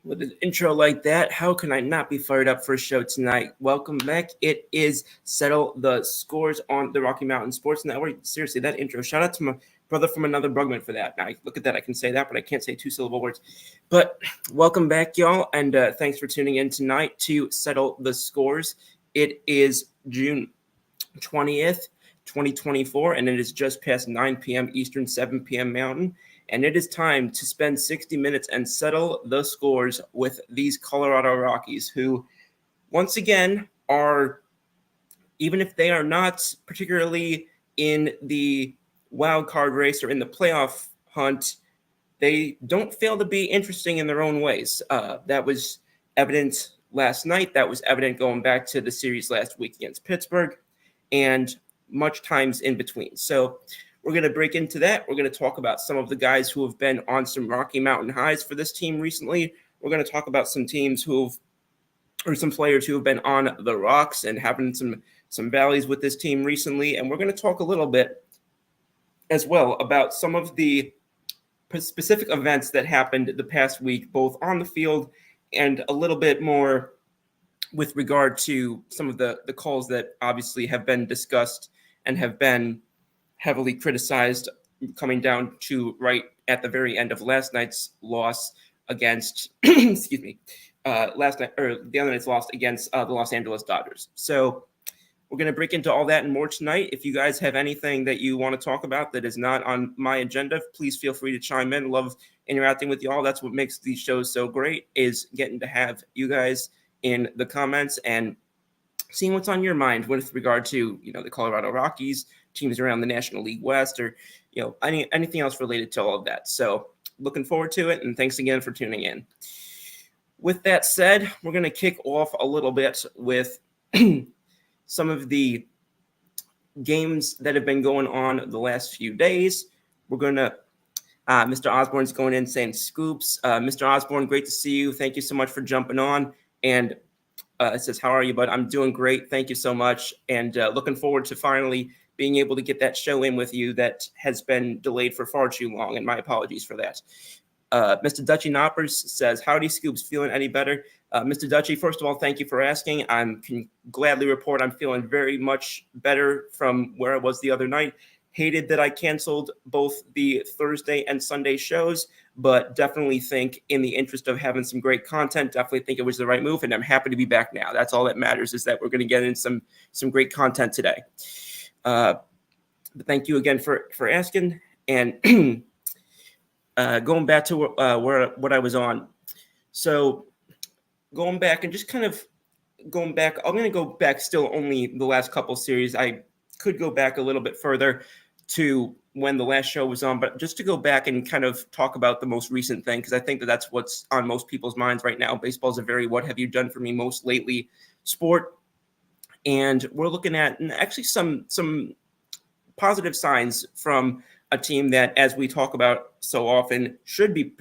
With an intro like that, how can I not be fired up for a show tonight? Welcome back. It is Settle the Scores on the Rocky Mountain Sports Network. Seriously, that intro. Shout out to my brother from another Brugman for that. Now, look at that. I can say that, but I can't say two-syllable words. But welcome back, y'all, and thanks for tuning in tonight to Settle the Scores. It is June 20th, 2024, and it is just past 9 p.m. Eastern, 7 p.m. Mountain. And it is time to spend 60 minutes and settle the scores with these Colorado Rockies, who, once again, are, even if they are not particularly in the wild card race or in the playoff hunt, they don't fail to be interesting in their own ways. That was evident last night. That was evident going back to the series last week against Pittsburgh, and much times in between. So we're going to break into that. We're going to talk about some of the guys who have been on some Rocky Mountain highs for this team recently. We're going to talk about some teams some players who have been on the rocks and having some valleys with this team recently. And we're going to talk a little bit as well about some of the specific events that happened the past week, both on the field and a little bit more with regard to some of the calls that obviously have been discussed and have been heavily criticized, coming down to right at the very end of last night's loss against, the other night's loss against the Los Angeles Dodgers. So we're going to break into all that and more tonight. If you guys have anything that you want to talk about that is not on my agenda, please feel free to chime in. Love interacting with y'all. That's what makes these shows so great, is getting to have you guys in the comments and seeing what's on your mind with regard to, the Colorado Rockies, teams around the National League West, or anything else related to all of that. So looking forward to it, and thanks again for tuning in. With that said, we're going to kick off a little bit with some of the games that have been going on the last few days. We're going to Mr. Osborne's going in saying scoops. Mr. Osborne, great to see you. Thank you so much for jumping on. And it says, how are you, bud? I'm doing great. Thank you so much. And looking forward to finally being able to get that show in with you that has been delayed for far too long. And my apologies for that. Mr. Dutchy Knoppers says, howdy, Scoops, feeling any better? Mr. Dutchy, first of all, thank you for asking. I can gladly report I'm feeling very much better from where I was the other night. Hated that I canceled both the Thursday and Sunday shows, but definitely think in the interest of having some great content, definitely think it was the right move, and I'm happy to be back now. That's all that matters, is that we're going to get in some great content today. But thank you again for asking. And going back to what I was on. So going back and just kind of going back, I'm going to go back still only the last couple series. I could go back a little bit further to when the last show was on, but just to go back and kind of talk about the most recent thing, because I think that's what's on most people's minds right now. Baseball is a very what have you done for me most lately sport. And we're looking at actually some positive signs from a team that, as we talk about so often, should be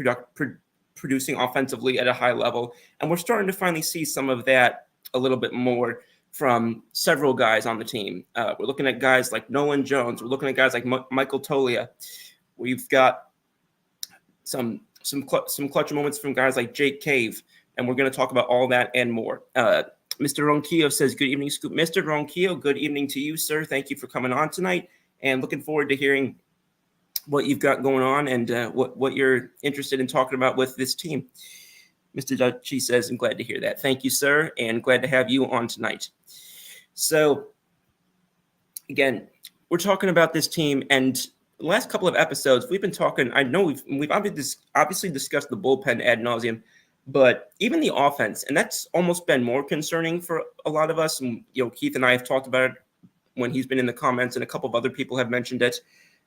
producing offensively at a high level. And we're starting to finally see some of that a little bit more from several guys on the team. We're looking at guys like Nolan Jones. We're looking at guys like Michael Tolia. We've got some clutch moments from guys like Jake Cave. And we're going to talk about all that and more. Mr. Ronquillo says, good evening, Scoop. Mr. Ronquillo, good evening to you, sir. Thank you for coming on tonight. And looking forward to hearing what you've got going on and what you're interested in talking about with this team. Mr. Dutchy says, I'm glad to hear that. Thank you, sir, and glad to have you on tonight. So, again, we're talking about this team, and the last couple of episodes, we've been talking. I know we've obviously discussed the bullpen ad nauseum, but even the offense, and that's almost been more concerning for a lot of us. And Keith and I have talked about it when he's been in the comments, and a couple of other people have mentioned it.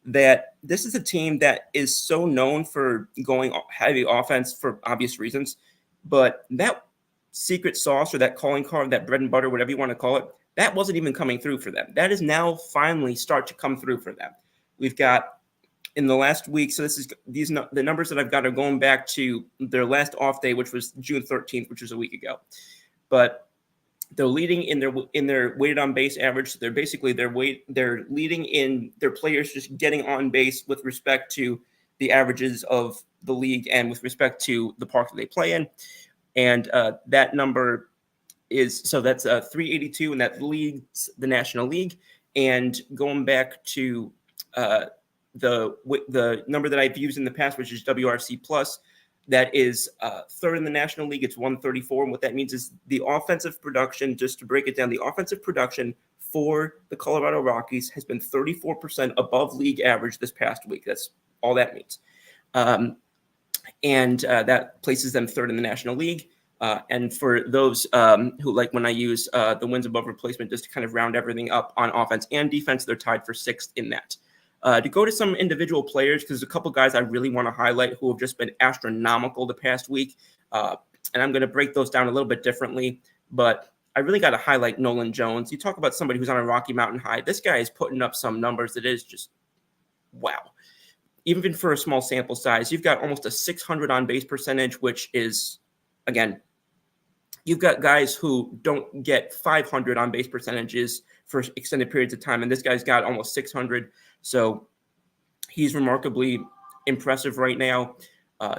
That this is a team that is so known for going heavy offense for obvious reasons, but that secret sauce or that calling card, that bread and butter, whatever you want to call it, that wasn't even coming through for them. That is now finally start to come through for them. We've got in the last week, so the numbers that I've got are going back to their last off day, which was June 13th, which was a week ago. But they're leading in their weighted on base average. So they're leading in their players just getting on base with respect to the averages of the league and with respect to the park that they play in. And that number is, so that's 382, and that leads the National League. And going back to the number that I've used in the past, which is WRC plus, that is third in the National League. It's 134. And what that means is the offensive production, just to break it down, the offensive production for the Colorado Rockies has been 34% above league average this past week. That's all that means. And that places them third in the National League. And for those who like when I use the wins above replacement, just to kind of round everything up on offense and defense, they're tied for sixth in that. To go to some individual players, because there's a couple guys I really want to highlight who have just been astronomical the past week. And I'm going to break those down a little bit differently. But I really got to highlight Nolan Jones. You talk about somebody who's on a Rocky Mountain high. This guy is putting up some numbers that is just wow. Even for a small sample size, you've got almost a 600 on base percentage, which is, again, you've got guys who don't get 500 on base percentages for extended periods of time. And this guy's got almost 600. So he's remarkably impressive right now.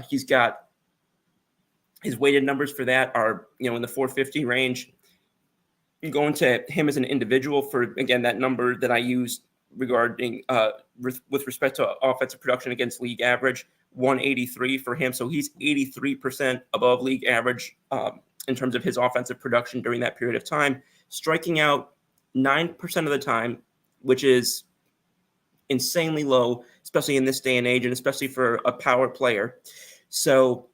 He's got his weighted numbers for that are, in the 450 range. Going to him as an individual for, again, that number that I used regarding with respect to offensive production against league average, 183 for him. So he's 83% above league average in terms of his offensive production during that period of time, striking out 9% of the time, which is insanely low, especially in this day and age, and especially for a power player. So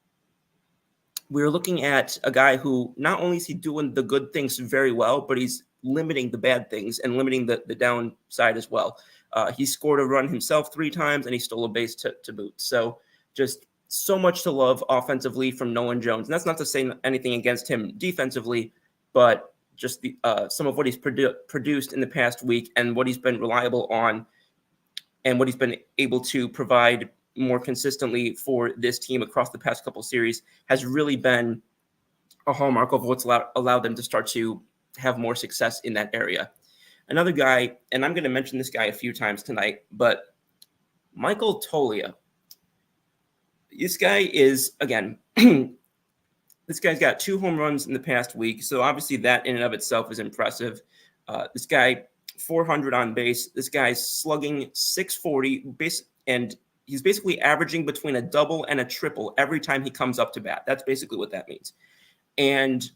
we're looking at a guy who not only is he doing the good things very well, but he's limiting the bad things and limiting the downside as well. He scored a run himself 3 times, and he stole a base to boot. So just so much to love offensively from Nolan Jones. And that's not to say anything against him defensively, but just the some of what he's produced in the past week and what he's been reliable on and what he's been able to provide more consistently for this team across the past couple series has really been a hallmark of what's allowed them to start to have more success in that area. Another guy, and I'm going to mention this guy a few times tonight, but Michael Toglia. This guy is, again, this guy's got 2 home runs in the past week. So obviously that in and of itself is impressive. This guy, 400 on base. This guy's slugging 640 base, and he's basically averaging between a double and a triple every time he comes up to bat. That's basically what that means. And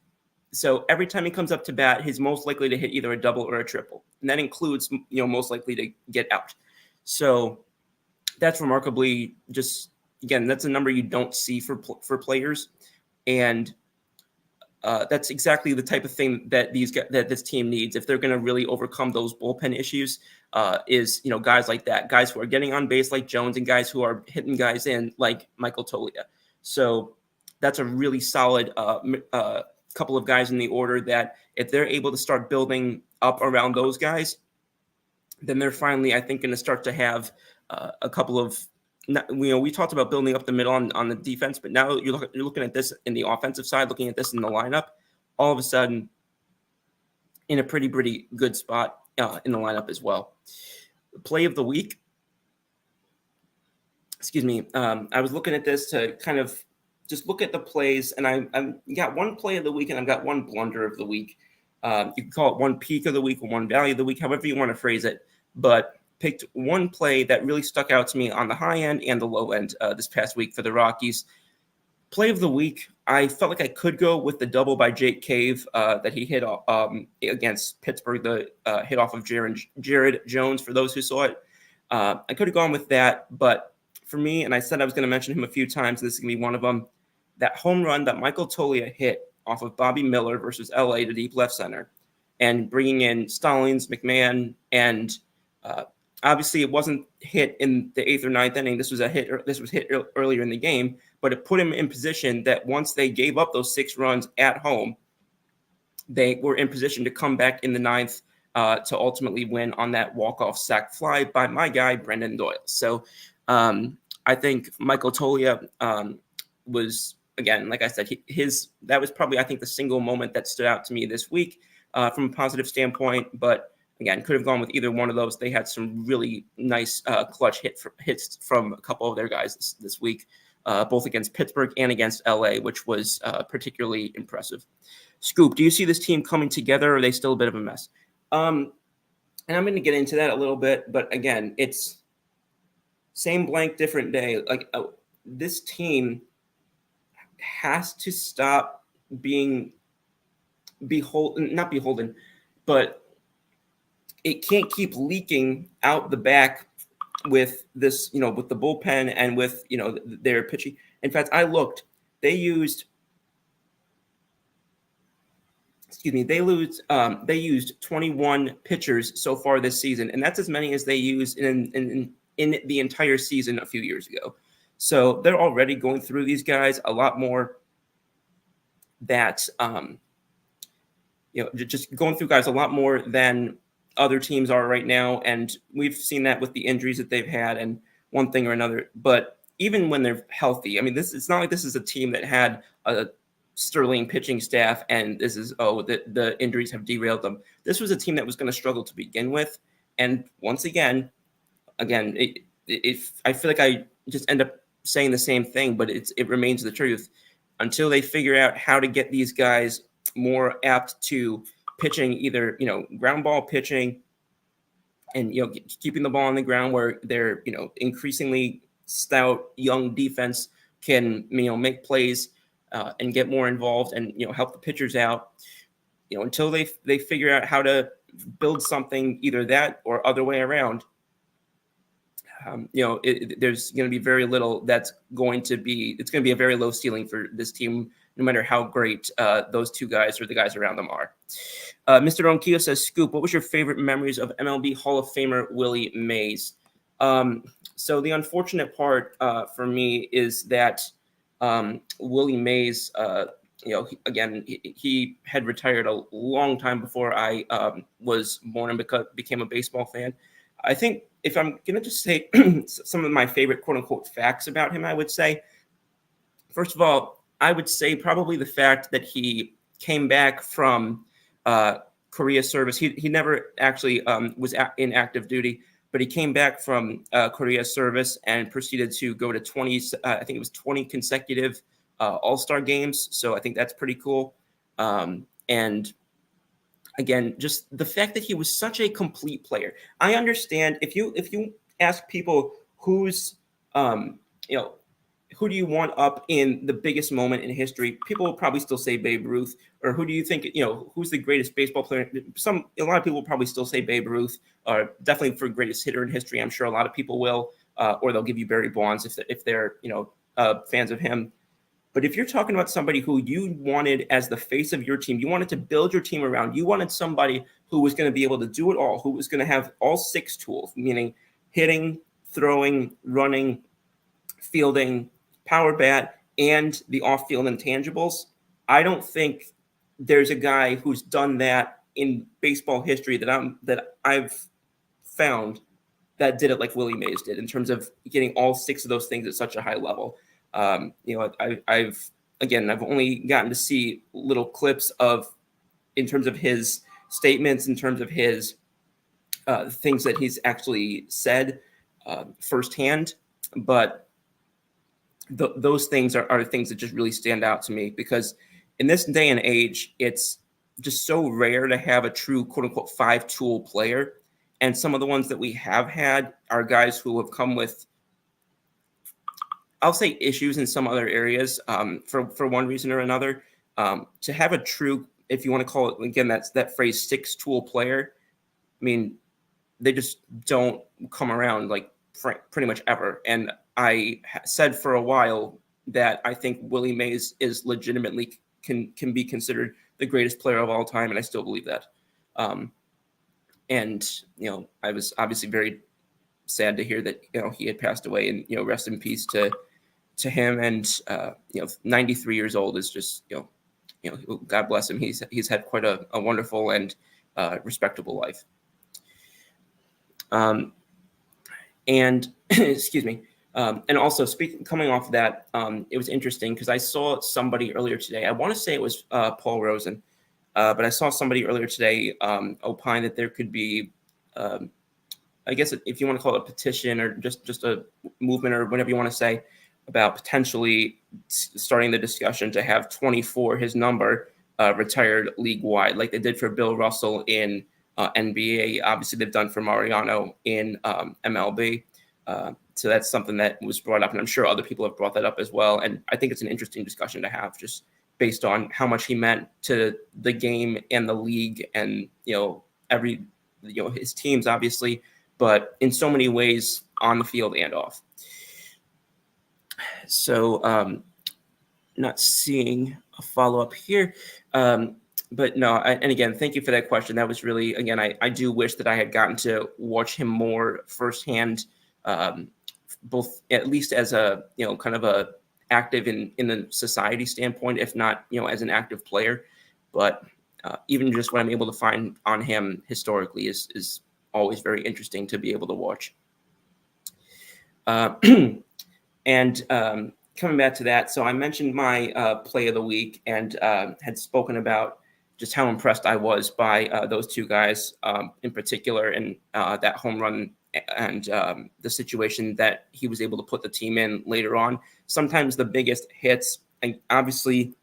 so every time he comes up to bat, he's most likely to hit either a double or a triple. And that includes, most likely to get out. So that's remarkably just, again, that's a number you don't see for players. And that's exactly the type of thing that this team needs if they're going to really overcome those bullpen issues. Is guys like that, guys who are getting on base like Jones, and guys who are hitting guys in like Michael Toglia. So that's a really solid couple of guys in the order that if they're able to start building up around those guys, then they're finally, I think, going to start to have a couple of. We talked about building up the middle on the defense, but now you're looking at this in the offensive side, looking at this in the lineup, all of a sudden in a pretty good spot in the lineup as well. Play of the week. Excuse me. I was looking at this to kind of just look at the plays, and I got one play of the week, and I've got one blunder of the week. You can call it one peak of the week or one value of the week, however you want to phrase it, but picked one play that really stuck out to me on the high end and the low end this past week for the Rockies. Play of the week, I felt like I could go with the double by Jake Cave that he hit against Pittsburgh, the hit off of Jared Jones, for those who saw it. I could have gone with that, but for me, and I said I was going to mention him a few times, this is going to be one of them, that home run that Michael Toglia hit off of Bobby Miller versus LA to deep left center, and bringing in Stallings, McMahon, and obviously it wasn't hit in the 8th or 9th inning. This was hit earlier in the game, but it put him in position that once they gave up those 6 runs at home, they were in position to come back in the 9th to ultimately win on that walk-off sac fly by my guy, Brendan Doyle. So I think Michael Toglia was, again, like I said, that was probably, I think, the single moment that stood out to me this week from a positive standpoint. But again, could have gone with either one of those. They had some really nice clutch hits from a couple of their guys this week, both against Pittsburgh and against LA, which was particularly impressive. Scoop, do you see this team coming together, or are they still a bit of a mess? And I'm going to get into that a little bit, but again, it's same blank, different day. Like this team has to stop being not beholden, but it can't keep leaking out the back with this, with the bullpen and with, their pitching. In fact, I looked, they used 21 pitchers so far this season, and that's as many as they used in the entire season a few years ago. So they're already going through these guys a lot more that, just going through guys a lot more than other teams are right now. And we've seen that with the injuries that they've had and one thing or another. But even when they're healthy, I mean, it's not like this is a team that had a sterling pitching staff and this is, the injuries have derailed them. This was a team that was going to struggle to begin with. And once again, I feel like I just end up saying the same thing, but it remains the truth. Until they figure out how to get these guys more apt to pitching, either, ground ball pitching and, keeping the ball on the ground where their, increasingly stout young defense can, make plays and get more involved and, help the pitchers out, until they figure out how to build something, either that or other way around. There's going to be very little it's going to be a very low ceiling for this team, no matter how great those two guys or the guys around them are. Mr. Ronquillo says, Scoop, what was your favorite memories of MLB Hall of Famer Willie Mays? So the unfortunate part for me is that Willie Mays, he had retired a long time before I was born and became a baseball fan. I think if I'm going to just say some of my favorite quote unquote facts about him, I would say, first of all, I would say probably the fact that he came back from Korea service. He never actually was in active duty, but he came back from Korea service and proceeded to go to 20 consecutive All-Star games. So I think that's pretty cool. And again, just the fact that he was such a complete player. I understand if you ask people who's, who do you want up in the biggest moment in history, people will probably still say Babe Ruth. Or who do you think, who's the greatest baseball player? A lot of people will probably still say Babe Ruth, or definitely for greatest hitter in history. I'm sure a lot of people will, or they'll give you Barry Bonds if they're fans of him. But if you're talking about somebody who you wanted as the face of your team, you wanted to build your team around, you wanted somebody who was going to be able to do it all, who was going to have all 6 tools, meaning hitting, throwing, running, fielding, power bat, and the off-field intangibles. I don't think there's a guy who's done that in baseball history that I've found that did it like Willie Mays did, in terms of getting all 6 of those things at such a high level. I've only gotten to see little clips in terms of his statements, in terms of his things that he's actually said firsthand. But those things are things that just really stand out to me, because in this day and age, it's just so rare to have a true quote unquote 5-tool player. And some of the ones that we have had are guys who have come with I'll say issues in some other areas for one reason or another. To have a true, if you want to call it again, that phrase, six-tool player. I mean, they just don't come around like pretty much ever. And I said for a while that I think Willie Mays is legitimately can be considered the greatest player of all time, and I still believe that. And I was obviously very sad to hear that he had passed away, and rest in peace to him. And 93 years old is just God bless him. He's had quite a wonderful and respectable life. And excuse me. And also coming off of that, it was interesting because I saw somebody earlier today. I want to say it was Paul Rosen, but I saw somebody earlier today opine that there could be, I guess if you want to call it a petition or just a movement or whatever you want to say, about potentially starting the discussion to have 24, his number, retired league-wide, like they did for Bill Russell in NBA. Obviously, they've done for Mariano in MLB. So that's something that was brought up, and I'm sure other people have brought that up as well. And I think it's an interesting discussion to have, just based on how much he meant to the game and the league, and his teams, obviously, but in so many ways on the field and off. So, not seeing a follow-up here. But no, and again, thank you for that question. That was really, again, I do wish that I had gotten to watch him more firsthand, both at least as a, kind of a active in the society standpoint, if not, as an active player. But even just what I'm able to find on him historically is always very interesting to be able to watch. And coming back to that, so I mentioned my play of the week and had spoken about just how impressed I was by those two guys in particular, and that home run and the situation that he was able to put the team in later on. Sometimes the biggest hits, and obviously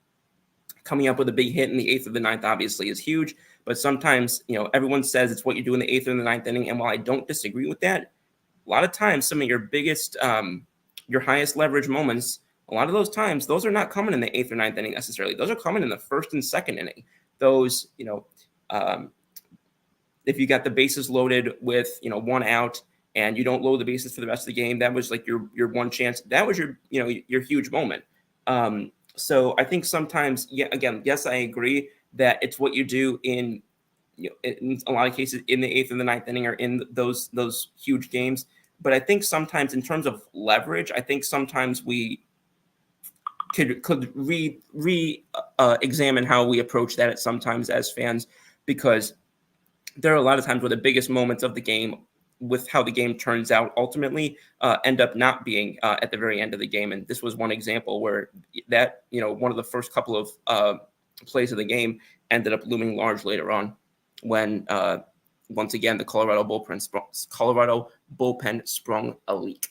coming up with a big hit in the 8th or the 9th obviously is huge, but sometimes, everyone says it's what you do in the 8th or the 9th inning, and while I don't disagree with that, a lot of times some of your biggest your highest leverage moments, a lot of those times, those are not coming in the 8th or 9th inning necessarily. Those are coming in the 1st and 2nd inning. Those, if you got the bases loaded with, one out and you don't load the bases for the rest of the game, that was like your one chance. That was your huge moment. So I think sometimes, yes, I agree that it's what you do in a lot of cases in the 8th and the 9th inning or in those huge games. But I think sometimes in terms of leverage, I think sometimes we could examine how we approach that at sometimes as fans, because there are a lot of times where the biggest moments of the game, with how the game turns out ultimately, end up not being at the very end of the game. And this was one example where that, one of the first couple of plays of the game ended up looming large later on when once again, the Colorado bullpen sprung a leak.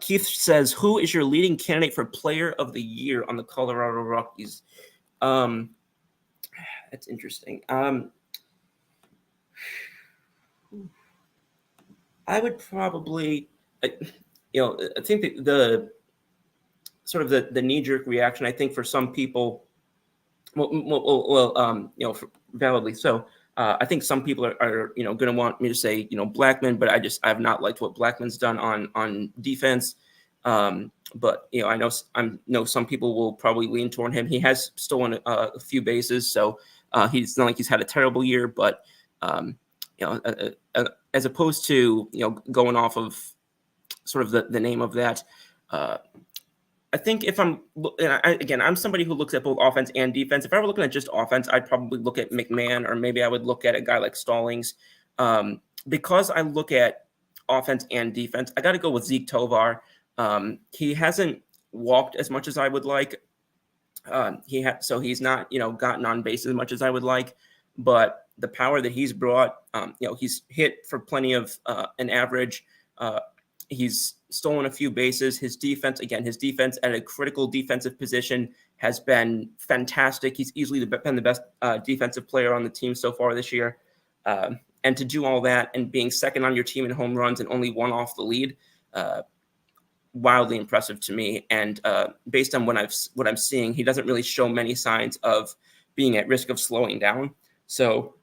Keith says, who is your leading candidate for player of the year on the Colorado Rockies? That's interesting. I would probably, I think the sort of the knee-jerk reaction, I think for some people, validly so, I think some people are going to want me to say, Blackmon, but I have not liked what Blackmon's done on defense. But I know some people will probably lean toward him. He has stolen a few bases, so he's not like he's had a terrible year. But as opposed to going off of sort of the name of that, I think if I'm somebody who looks at both offense and defense. If I were looking at just offense, I'd probably look at McMahon, or maybe I would look at a guy like Stallings. Because I look at offense and defense, I got to go with Zeke Tovar. He hasn't walked as much as I would like. So he's not gotten on base as much as I would like. But the power that he's brought, he's hit for plenty of an average. He's stolen a few bases. His defense at a critical defensive position has been fantastic. He's easily been the best defensive player on the team so far this year. And to do all that and being second on your team in home runs and only one off the lead, wildly impressive to me. And based on what I'm seeing, he doesn't really show many signs of being at risk of slowing down. So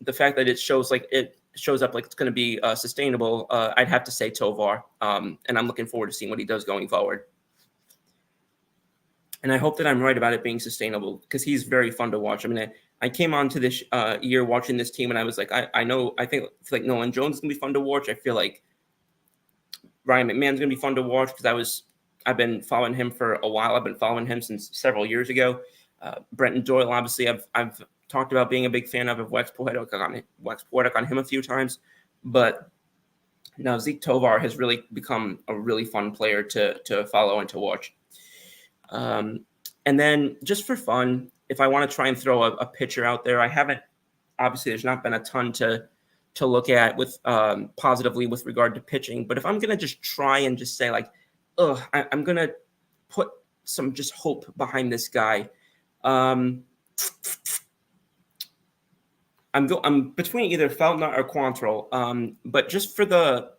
the fact that it shows up like it's going to be sustainable, I'd have to say Tovar. And I'm looking forward to seeing what he does going forward. And I hope that I'm right about it being sustainable, because he's very fun to watch. I mean, I came on to this year watching this team, and I was like, I feel like Nolan Jones is going to be fun to watch. I feel like Ryan McMahon's going to be fun to watch, because I've been following him for a while. I've been following him since several years ago. Brenton Doyle, obviously, I've talked about being a big fan of Wax Poetic on him a few times. But now Zeke Tovar has really become a really fun player to follow and to watch. And then just for fun, if I want to try and throw a pitcher out there, obviously there's not been a ton to look at with positively with regard to pitching. But if I'm going to just try and just say like, I'm going to put some just hope behind this guy. I'm between either Feltner or Quantrill, but just for the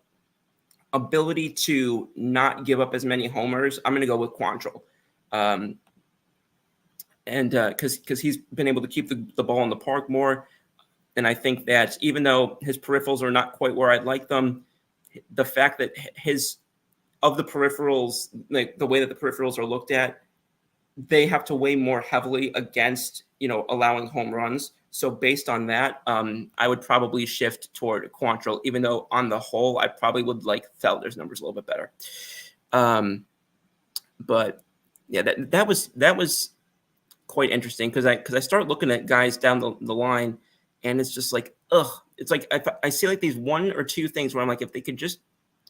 ability to not give up as many homers, I'm going to go with Quantrill. And because he's been able to keep the ball in the park more. And I think that even though his peripherals are not quite where I'd like them, the fact that the peripherals, like the way that the peripherals are looked at, they have to weigh more heavily against, allowing home runs. So based on that, I would probably shift toward Quantrill, even though on the whole, I probably would like Felder's numbers a little bit better. But yeah, that was quite interesting, because I start looking at guys down the line, and it's just like, it's like I see like these one or two things where I'm like, if they could just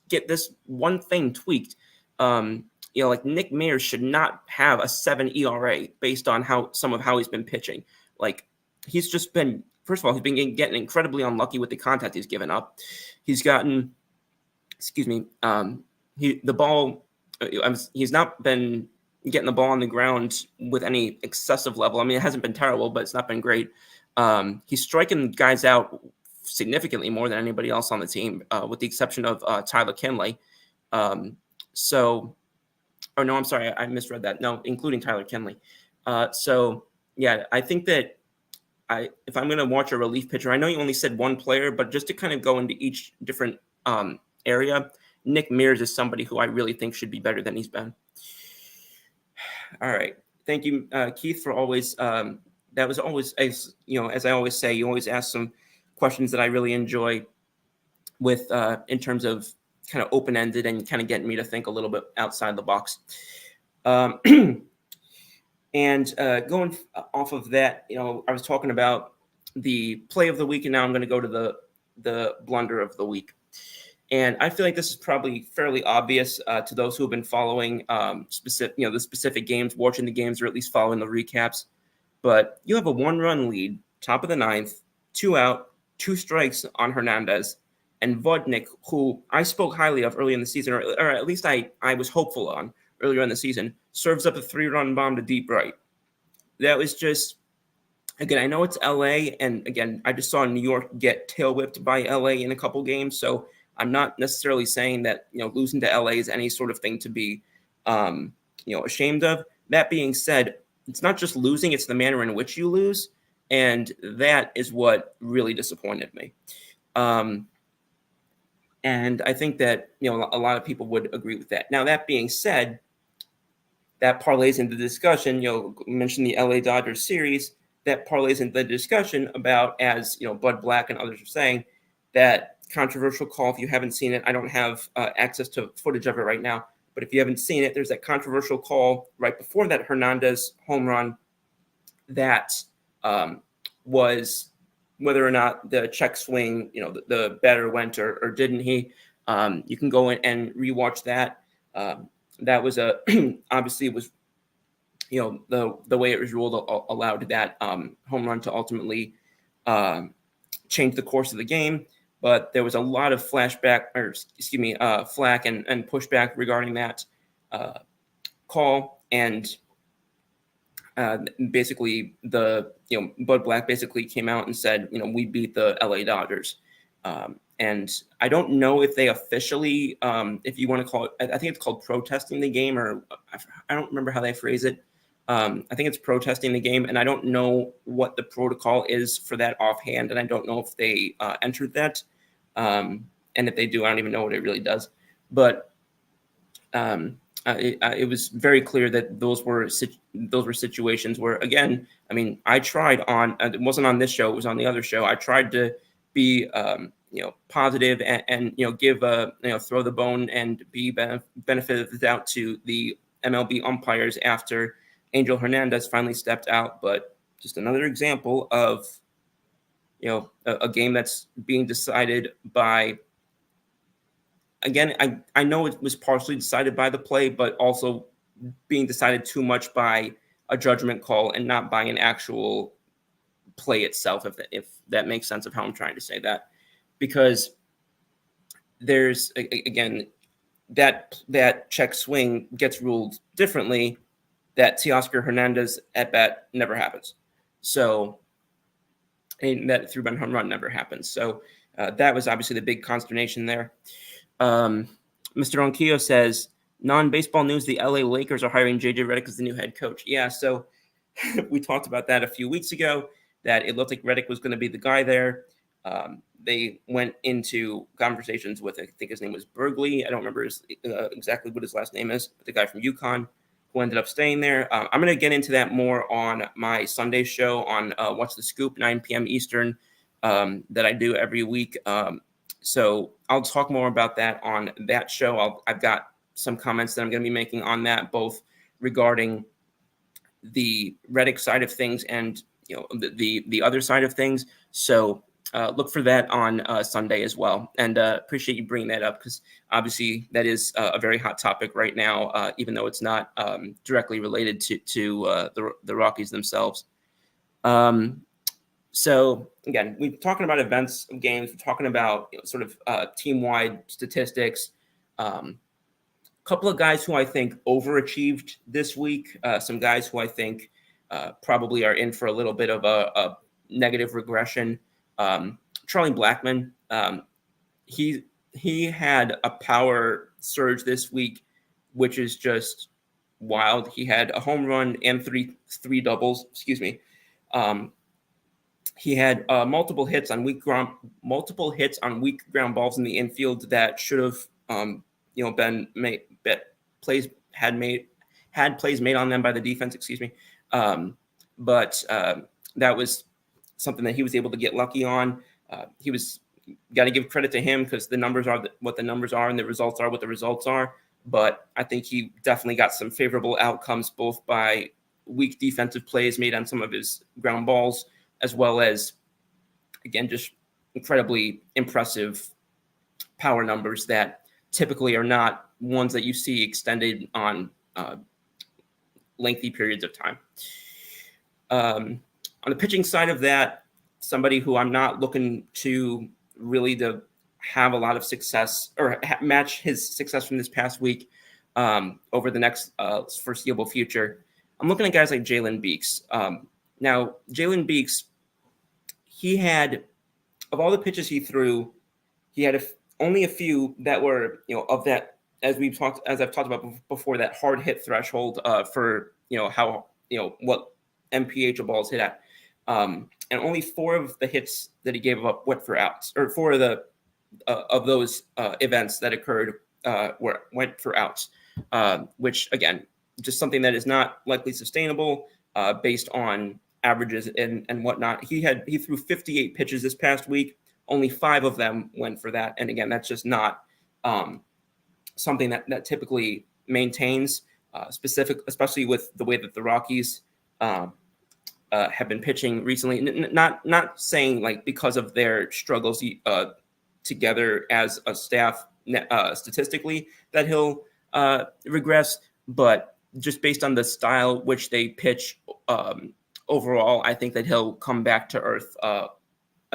get this one thing tweaked, like Nick Mears should not have a 7 ERA based on how he's been pitching. Like, he's just been, first of all, he's been getting incredibly unlucky with the contact he's given up. He's gotten, he's not been getting the ball on the ground with any excessive level. I mean, it hasn't been terrible, but it's not been great. He's striking guys out significantly more than anybody else on the team, with the exception of Tyler Kinley. I misread that. No, including Tyler Kinley. So yeah, I think that if I'm going to watch a relief pitcher, I know you only said one player, but just to kind of go into each different area, Nick Mears is somebody who I really think should be better than he's been. All right. Thank you, Keith, for always, that was always, as I always say, you always ask some questions that I really enjoy with, in terms of kind of open-ended and kind of getting me to think a little bit outside the box. And going off of that, I was talking about the play of the week, and now I'm going to go to the blunder of the week. And I feel like this is probably fairly obvious to those who have been following the specific games, watching the games, or at least following the recaps. But you have a 1-run lead, top of the 9th, 2 out, 2 strikes on Hernandez, and Vodnik, who I spoke highly of early in the season, or at least I was hopeful on earlier in the season, serves up a 3-run bomb to deep right. That was just, again, I know it's LA, and again, I just saw New York get tail whipped by LA in a couple games, so I'm not necessarily saying that losing to LA is any sort of thing to be ashamed of. That being said, it's not just losing, it's the manner in which you lose, and that is what really disappointed me. And I think that a lot of people would agree with that. Now, that being said, that parlays into the discussion. Mentioned the LA Dodgers series. That parlays into the discussion about, as Bud Black and others are saying, that controversial call. If you haven't seen it, I don't have access to footage of it right now, but if you haven't seen it, there's that controversial call right before that Hernandez home run that was whether or not the check swing, the batter went or didn't he. You can go in and rewatch that. That was obviously it was, the way it was ruled allowed that home run to ultimately change the course of the game. But there was a lot of flack and pushback regarding that call. And basically Bud Black basically came out and said, we beat the LA Dodgers. And I don't know if they officially, if you want to call it, I think it's called protesting the game, or I don't remember how they phrase it. I think it's protesting the game, and I don't know what the protocol is for that offhand, and I don't know if they entered that. And if they do, I don't even know what it really does. But it was very clear that those were situations where, again, I mean, I tried on, it wasn't on this show, it was on the other show. I tried to be, positive and give throw the bone and be benefit of the doubt to the MLB umpires after Angel Hernandez finally stepped out. But just another example of, a game that's being decided by, again, I know it was partially decided by the play, but also being decided too much by a judgment call and not by an actual play itself, if that makes sense of how I'm trying to say that. Because there's, again, that check swing gets ruled differently, that Teoscar Hernandez at bat never happens. So, and that through home run never happens. So that was obviously the big consternation there. Mr. Ronquillo says, non-baseball news, the LA Lakers are hiring JJ Redick as the new head coach. Yeah, so we talked about that a few weeks ago, that it looked like Redick was going to be the guy there. They went into conversations with, I think his name was Bergley. I don't remember exactly what his last name is, but the guy from UConn who ended up staying there. I'm going to get into that more on my Sunday show on What's the Scoop, 9 p.m. Eastern, that I do every week. So I'll talk more about that on that show. I've got some comments that I'm going to be making on that, both regarding the Redick side of things and the other side of things. So look for that on Sunday as well. And appreciate you bringing that up, because obviously that is a very hot topic right now, even though it's not directly related to the Rockies themselves. So again, we're talking about events of games. We're talking about sort of team-wide statistics. Couple of guys who I think overachieved this week. Some guys who I think probably are in for a little bit of a negative regression. Charlie Blackmon, he had a power surge this week, which is just wild. He had a home run and three doubles. Excuse me. He had multiple hits on weak ground balls in the infield that should have been made. Plays made on them by the defense. Excuse me. But that was something that he was able to get lucky on. He was got to give credit to him, because the numbers are what the numbers are and the results are what the results are. But I think he definitely got some favorable outcomes, both by weak defensive plays made on some of his ground balls, as well as, again, just incredibly impressive power numbers that typically are not ones that you see extended on lengthy periods of time. On the pitching side of that, somebody who I'm not looking to really to have a lot of success or match his success from this past week over the next foreseeable future, I'm looking at guys like Jalen Beeks. Now, Jalen Beeks, he had, of all the pitches he threw, he had only a few that were, of that, as I've talked about before, that hard hit threshold for, how, what MPH a ball is hit at. And only 4 of the hits that he gave up went for outs, or 4 of the of those events that occurred went for outs, which, again, just something that is not likely sustainable based on averages and whatnot. He threw 58 pitches this past week. Only 5 of them went for that. And again, that's just not something that typically maintains, especially with the way that the Rockies have been pitching recently. Not saying like because of their struggles together as a staff statistically that he'll regress, but just based on the style which they pitch overall, I think that he'll come back to earth a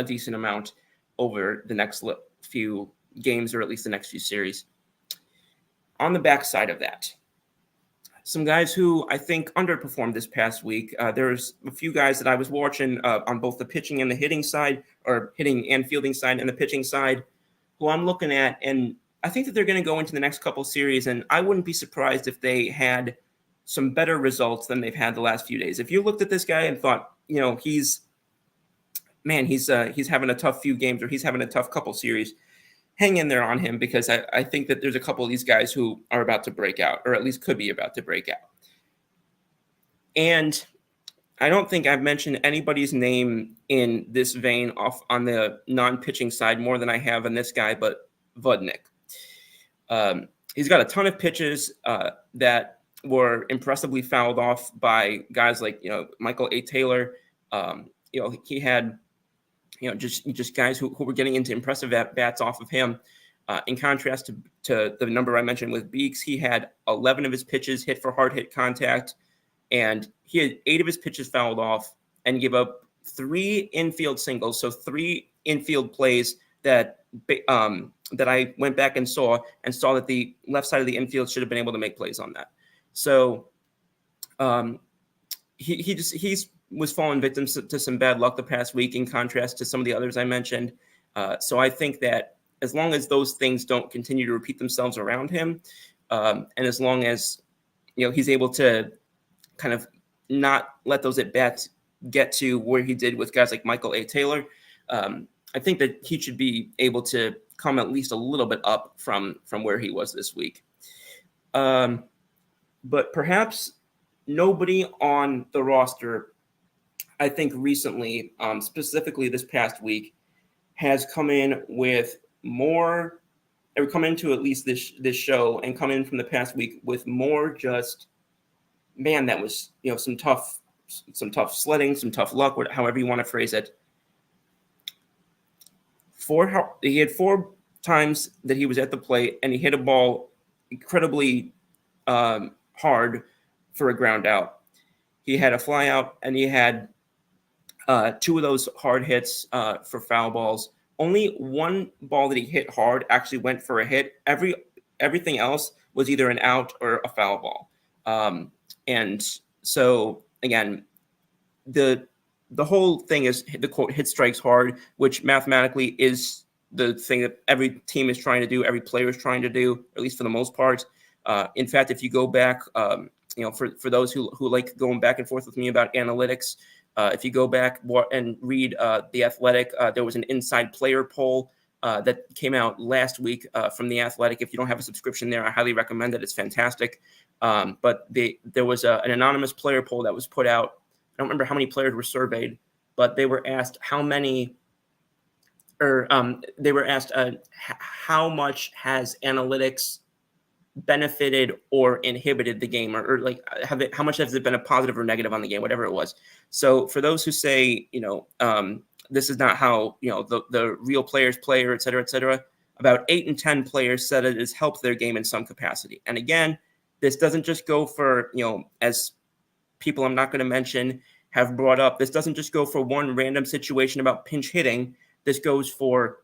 decent amount over the next few games, or at least the next few series. On the backside of that, some guys who I think underperformed this past week. There's a few guys that I was watching on both the pitching and the hitting side, or hitting and fielding side and the pitching side. who I'm looking at, and I think that they're going to go into the next couple series, and I wouldn't be surprised if they had some better results than they've had the last few days. If you looked at this guy and thought, he's having a tough few games, or he's having a tough couple series, hang in there on him, because I think that there's a couple of these guys who are about to break out, or at least could be about to break out. And I don't think I've mentioned anybody's name in this vein off on the non-pitching side more than I have on this guy, but Vodnik. He's got a ton of pitches that were impressively fouled off by guys like Michael A. Taylor. He had just guys who were getting into impressive at-bats off of him. In contrast to the number I mentioned with Beeks, he had 11 of his pitches hit for hard hit contact, and he had 8 of his pitches fouled off and gave up 3 infield singles, so 3 infield plays that I went back and saw that the left side of the infield should have been able to make plays on that. So he was falling victim to some bad luck the past week, in contrast to some of the others I mentioned. So I think that as long as those things don't continue to repeat themselves around him, and as long as he's able to kind of not let those at bats get to where he did with guys like Michael A. Taylor, I think that he should be able to come at least a little bit up from where he was this week. But perhaps nobody on the roster, I think recently, specifically this past week, has come in with more, or come into at least this show and come in from the past week with more just, man, that was some tough sledding, some tough luck, however you want to phrase it. He had 4 times that he was at the plate and he hit a ball incredibly hard for a ground out. He had a fly out and he had 2 of those hard hits for foul balls. Only 1 ball that he hit hard actually went for a hit. Everything else was either an out or a foul ball. And so again, the whole thing is the quote hit strikes hard, which mathematically is the thing that every team is trying to do, every player is trying to do, at least for the most part. In fact, if you go back, for those who like going back and forth with me about analytics, if you go back and read The Athletic, there was an inside player poll that came out last week from The Athletic. If you don't have a subscription there, I highly recommend it. It's fantastic. But there was an anonymous player poll that was put out. I don't remember how many players were surveyed, but they were asked how much has analytics benefited or inhibited the game, or like how much has it been a positive or negative on the game, whatever it was. So for those who say, this is not how, the real players play, or et cetera, about 8 in 10 players said it has helped their game in some capacity. And again, this doesn't just go for, as people I'm not going to mention have brought up, this doesn't just go for one random situation about pinch hitting. This goes for,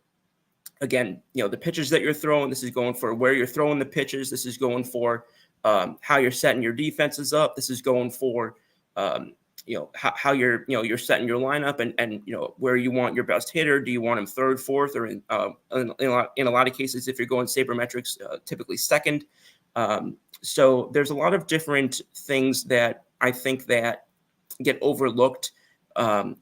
again, the pitches that you're throwing. This is going for where you're throwing the pitches. This is going for how you're setting your defenses up. This is going for, how you're setting your lineup and where you want your best hitter. Do you want him third, fourth, or in a lot of cases, if you're going sabermetrics, typically second. So there's a lot of different things that I think that get overlooked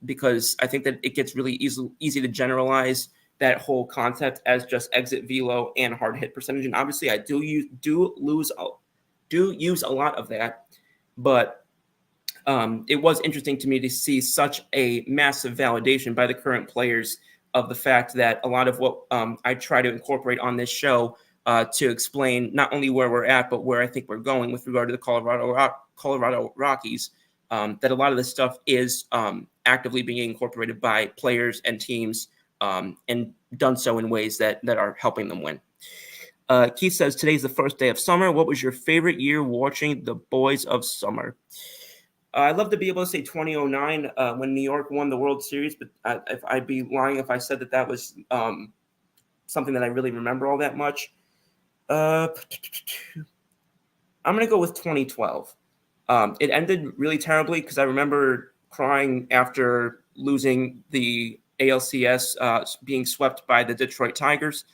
because I think that it gets really easy to generalize that whole concept as just exit velo and hard hit percentage. And obviously I do use a lot of that, but it was interesting to me to see such a massive validation by the current players of the fact that a lot of what I try to incorporate on this show to explain not only where we're at, but where I think we're going with regard to the Colorado Rockies, that a lot of this stuff is actively being incorporated by players and teams, and done so in ways that are helping them win. Keith says, today's the first day of summer. What was your favorite year watching the Boys of Summer? I'd love to be able to say 2009 when New York won the World Series, but I'd be lying if I said that was something that I really remember all that much. I'm going to go with 2012. It ended really terribly because I remember crying after losing the ALCS, being swept by the Detroit Tigers.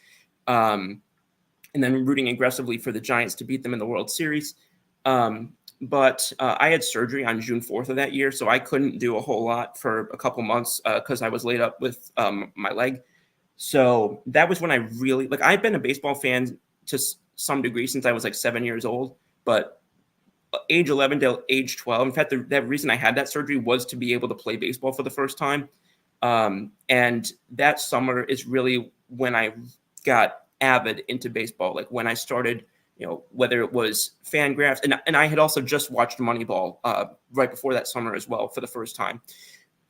and then rooting aggressively for the Giants to beat them in the World Series. But I had surgery on June 4th of that year, so I couldn't do a whole lot for a couple months because I was laid up with my leg. So that was when I really, like, I've been a baseball fan to some degree since I was like 7 years old, but age 11 to age 12, in fact, the reason I had that surgery was to be able to play baseball for the first time. And that summer is really when I got avid into baseball, like when I started, whether it was Fangraphs, and I had also just watched Moneyball right before that summer as well for the first time.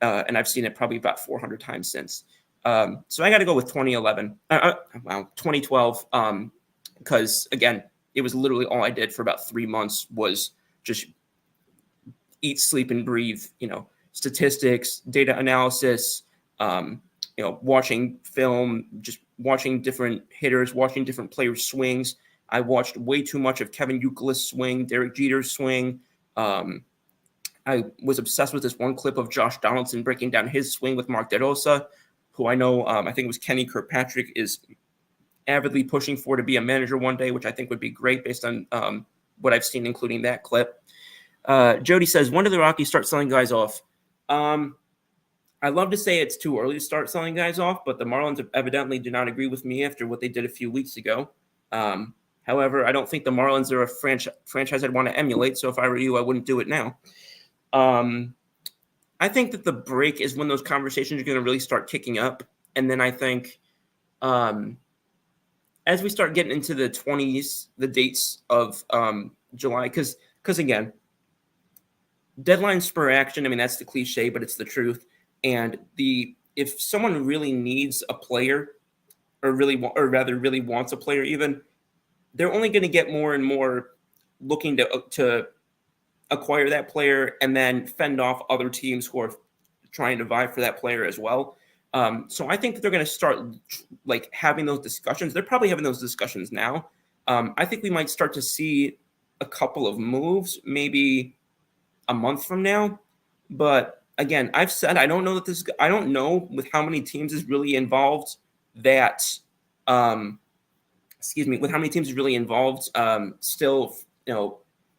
And I've seen it probably about 400 times since. So I got to go with 2011, 2012, because again, it was literally all I did for about 3 months was just eat, sleep, and breathe, statistics, data analysis, watching film, just watching different hitters, watching different players' swings. I watched way too much of Kevin Youkilis' swing, Derek Jeter's swing. I was obsessed with this one clip of Josh Donaldson breaking down his swing with Mark DeRosa, who I know, I think it was Kenny Kirkpatrick, is avidly pushing for to be a manager one day, which I think would be great based on what I've seen, including that clip. Jody says, when do the Rockies start selling guys off? I love to say it's too early to start selling guys off, but the Marlins evidently do not agree with me after what they did a few weeks ago. However, I don't think the Marlins are a franchise I'd want to emulate, so if I were you, I wouldn't do it now. I think that the break is when those conversations are going to really start kicking up, and then I think as we start getting into the 20s, the dates of July, because again, deadline spur action, I mean, that's the cliche, but it's the truth. And if someone really needs a player or really wants a player even, they're only going to get more and more looking to acquire that player and then fend off other teams who are trying to vie for that player as well. So I think that they're going to start like having those discussions. They're probably having those discussions now. I think we might start to see a couple of moves, maybe a month from now. But again, I've said I don't know with how many teams is really involved that with how many teams is really involved still,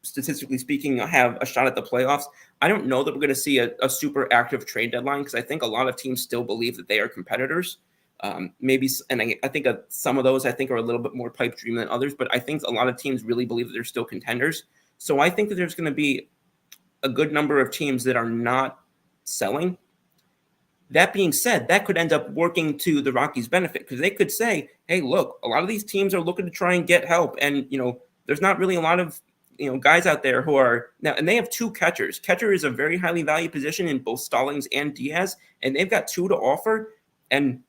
statistically speaking, have a shot at the playoffs. I don't know that we're going to see a super active trade deadline because I think a lot of teams still believe that they are competitors. Maybe, and I think some of those I think are a little bit more pipe dream than others, but I think a lot of teams really believe that they're still contenders. So I think that there's going to be a good number of teams that are not selling. That being said, that could end up working to the Rockies' benefit because they could say, hey, look, a lot of these teams are looking to try and get help. And, there's not really a lot of, guys out there who are now, and they have two catchers. Catcher is a very highly valued position in both Stallings and Diaz, and they've got two to offer. And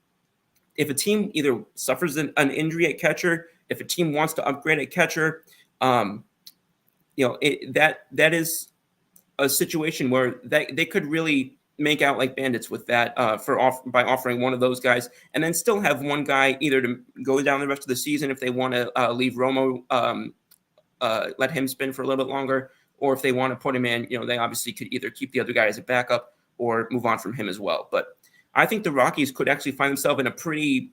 if a team either suffers an injury at catcher, if a team wants to upgrade at catcher, that is a situation where they could really make out like bandits with that by offering one of those guys, and then still have one guy either to go down the rest of the season if they want to leave Romo, let him spin for a little bit longer, or if they want to put him in, they obviously could either keep the other guy as a backup or move on from him as well. But I think the Rockies could actually find themselves in a pretty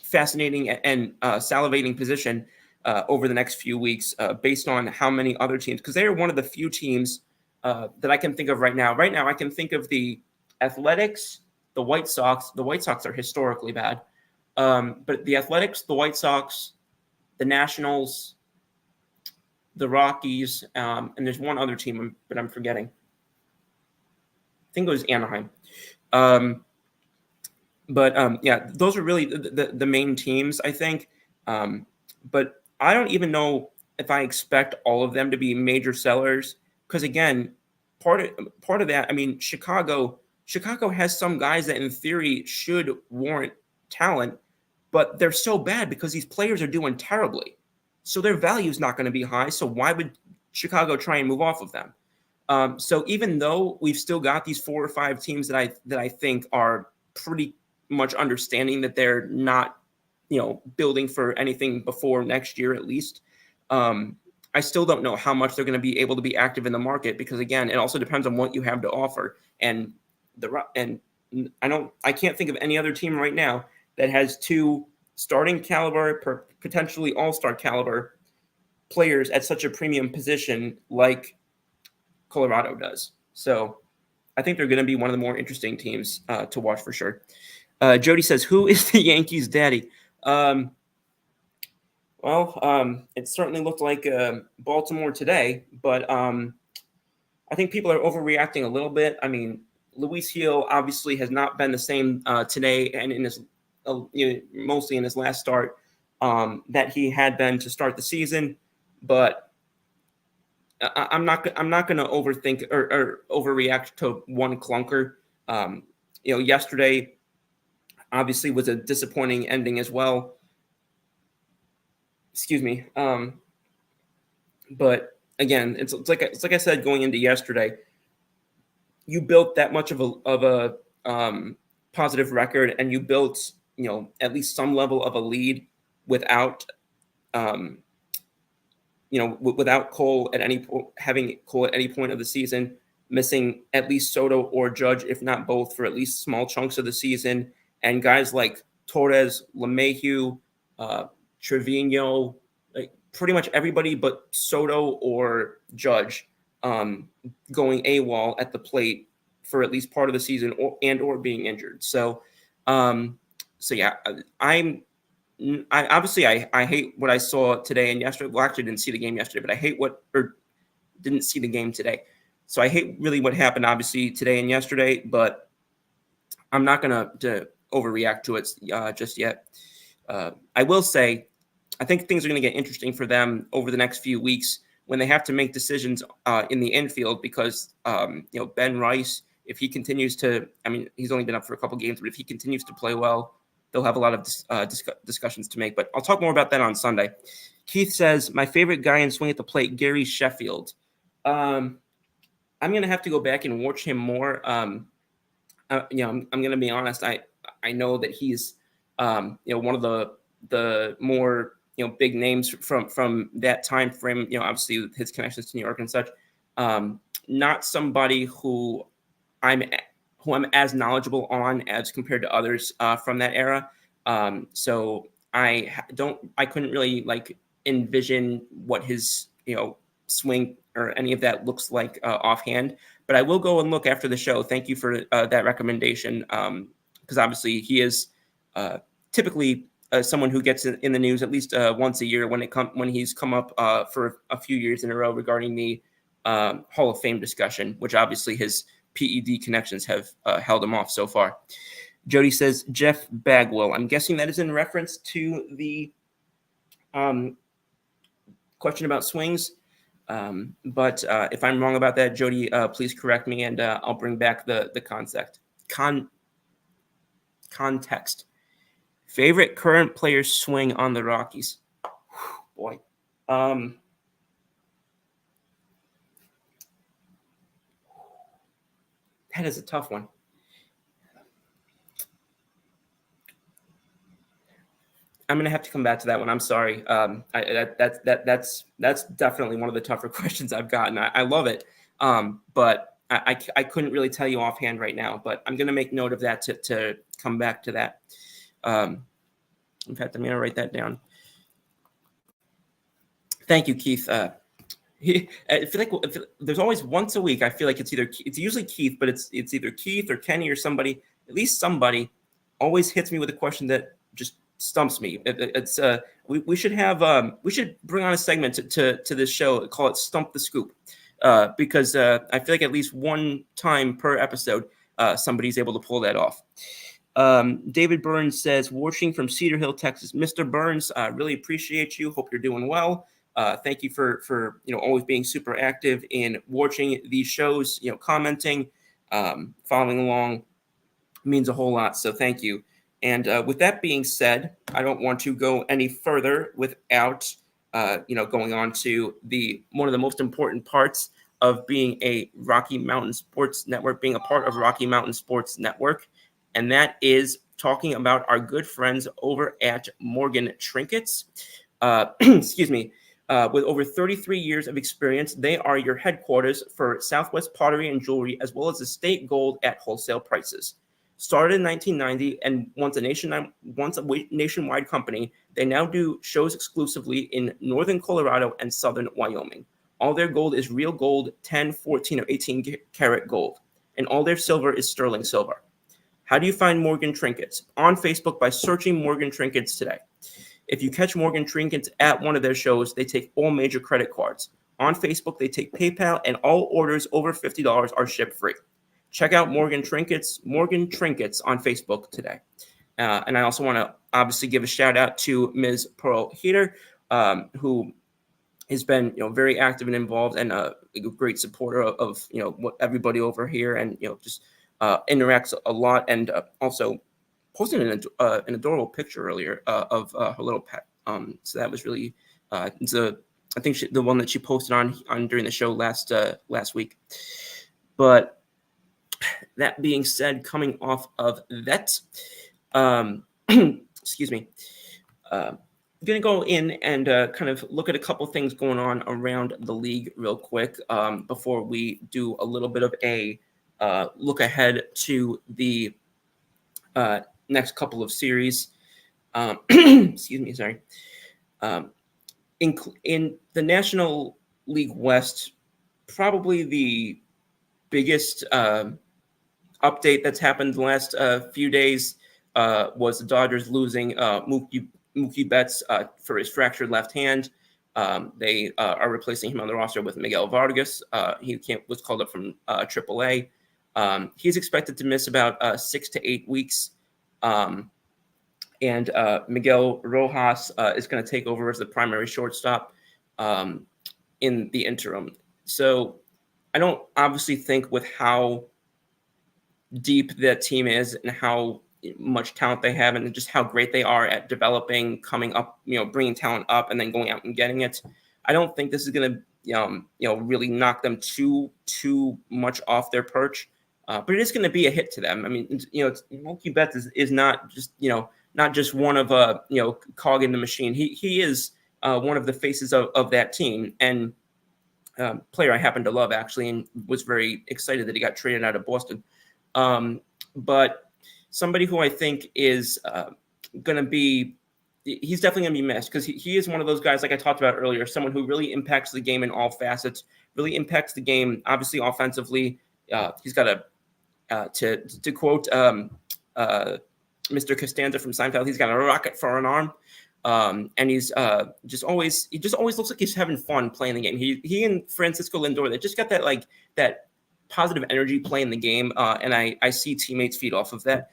fascinating and salivating position over the next few weeks based on how many other teams, because they are one of the few teams that I can think of right now. Right now, I can think of the Athletics, the White Sox. The White Sox are historically bad. But the Athletics, the White Sox, the Nationals, the Rockies, and there's one other team, but I'm forgetting. I think it was Anaheim. But those are really the main teams, I think. But I don't even know if I expect all of them to be major sellers. Because again, part of that, I mean, Chicago has some guys that in theory should warrant talent, but they're so bad because these players are doing terribly. So their value is not going to be high. So why would Chicago try and move off of them? So even though we've still got these 4 or 5 teams that I think are pretty much understanding that they're not, building for anything before next year at least, I still don't know how much they're going to be able to be active in the market because again, it also depends on what you have to offer. And I can't think of any other team right now that has 2 starting caliber, potentially all-star caliber players at such a premium position like Colorado does. So I think they're going to be one of the more interesting teams to watch for sure. Jody says, who is the Yankees' daddy? It certainly looked like Baltimore today, but I think people are overreacting a little bit. I mean, Luis Gil obviously has not been the same today and in his mostly in his last start that he had been to start the season. But I'm not going to overthink or overreact to one clunker. Yesterday obviously was a disappointing ending as well. Excuse me. But again, it's like I said going into yesterday. You built that much of a positive record, and you built at least some level of a lead without without Cole at any point, having Cole at any point of the season, missing at least Soto or Judge, if not both, for at least small chunks of the season, and guys like Torres, LeMahieu, Trevino, like pretty much everybody but Soto or Judge going AWOL at the plate for at least part of the season or being injured. So yeah, I hate what I saw today and yesterday. Well, actually didn't see the game yesterday, but I hate didn't see the game today. So I hate really what happened obviously today and yesterday, but I'm not going to overreact to it just yet. I will say, I think things are going to get interesting for them over the next few weeks when they have to make decisions in the infield because, Ben Rice, if he continues to, I mean, he's only been up for a couple games, but if he continues to play well, they'll have a lot of discussions to make. But I'll talk more about that on Sunday. Keith says, my favorite guy in swing at the plate, Gary Sheffield. I'm going to have to go back and watch him more. I'm going to be honest. I know that he's, one of the more, big names from that time frame, obviously his connections to New York and such. Not somebody who I'm as knowledgeable on as compared to others from that era. So I couldn't really envision what his, swing or any of that looks like offhand, but I will go and look after the show. Thank you for that recommendation. Because obviously he is typically someone who gets in the news at least once a year when he's come up for a few years in a row regarding the Hall of Fame discussion, which obviously his PED connections have held him off so far. Jody says Jeff Bagwell. I'm guessing that is in reference to the question about swings. But if I'm wrong about that, Jody, please correct me, and I'll bring back the context. Favorite current player swing on the Rockies? Boy. That is a tough one. I'm going to have to come back to that one. I'm sorry. That's definitely one of the tougher questions I've gotten. I love it. But I couldn't really tell you offhand right now, but I'm going to make note of that to come back to that. In fact, I'm going to write that down. Thank you, Keith. I feel like there's always once a week. I feel like it's usually Keith, but it's either Keith or Kenny or somebody. At least somebody always hits me with a question that just stumps me. We should have we should bring on a segment to this show. Call it Stump the Scoop, because I feel like at least one time per episode somebody's able to pull that off. David Burns says, watching from Cedar Hill, Texas. Mr. Burns, really appreciate you. Hope you're doing well. Thank you for always being super active in watching these shows, commenting, following along means a whole lot. So thank you. And with that being said, I don't want to go any further without going on to one of the most important parts of being a Rocky Mountain Sports Network, being a part of Rocky Mountain Sports Network. And that is talking about our good friends over at Morgan Trinkets. Excuse me. With over 33 years of experience, they are your headquarters for Southwest pottery and jewelry, as well as estate gold at wholesale prices. Started in 1990, and once a nationwide company, they now do shows exclusively in northern Colorado and southern Wyoming. All their gold is real gold, 10, 14, or 18 karat gold, and all their silver is sterling silver. How do you find Morgan Trinkets? On Facebook by searching Morgan Trinkets today. If you catch Morgan Trinkets at one of their shows, they take all major credit cards. On Facebook, they take PayPal, and all orders over $50 are ship free. Check out Morgan Trinkets on Facebook today. And I also want to obviously give a shout out to Ms. Pearl Heater, who has been very active and involved, and a great supporter of what everybody over here, and just interacts a lot, and also posted an adorable picture earlier of her little pet. So that was really I think the one that she posted on during the show last week. But that being said, coming off of that, excuse me, I'm going to go in and kind of look at a couple things going on around the league real quick before we do a little bit of a look ahead to the next couple of series. Excuse me, sorry. In the National League West, probably the biggest update that's happened the last few days was the Dodgers losing Mookie Betts for his fractured left hand. They are replacing him on the roster with Miguel Vargas. He was called up from AAA. He's expected to miss about 6 to 8 weeks. And Miguel Rojas is going to take over as the primary shortstop in the interim. So I don't obviously think with how deep that team is and how much talent they have and just how great they are at developing, coming up, bringing talent up and then going out and getting it. I don't think this is going to, really knock them too much off their perch. But it is going to be a hit to them. I mean, Mookie Betts is not just, not just one of cog in the machine. He is one of the faces of that team, and player I happen to love actually, and was very excited that he got traded out of Boston. But somebody who I think is going to be, he's definitely going to be missed because he is one of those guys, like I talked about earlier, someone who really impacts the game in all facets, really impacts the game, obviously offensively. He's got to quote Mr. Costanza from Seinfeld, he's got a rocket for an arm. And he's just always looks like he's having fun playing the game. He and Francisco Lindor, they just got that positive energy playing the game, and I see teammates feed off of that.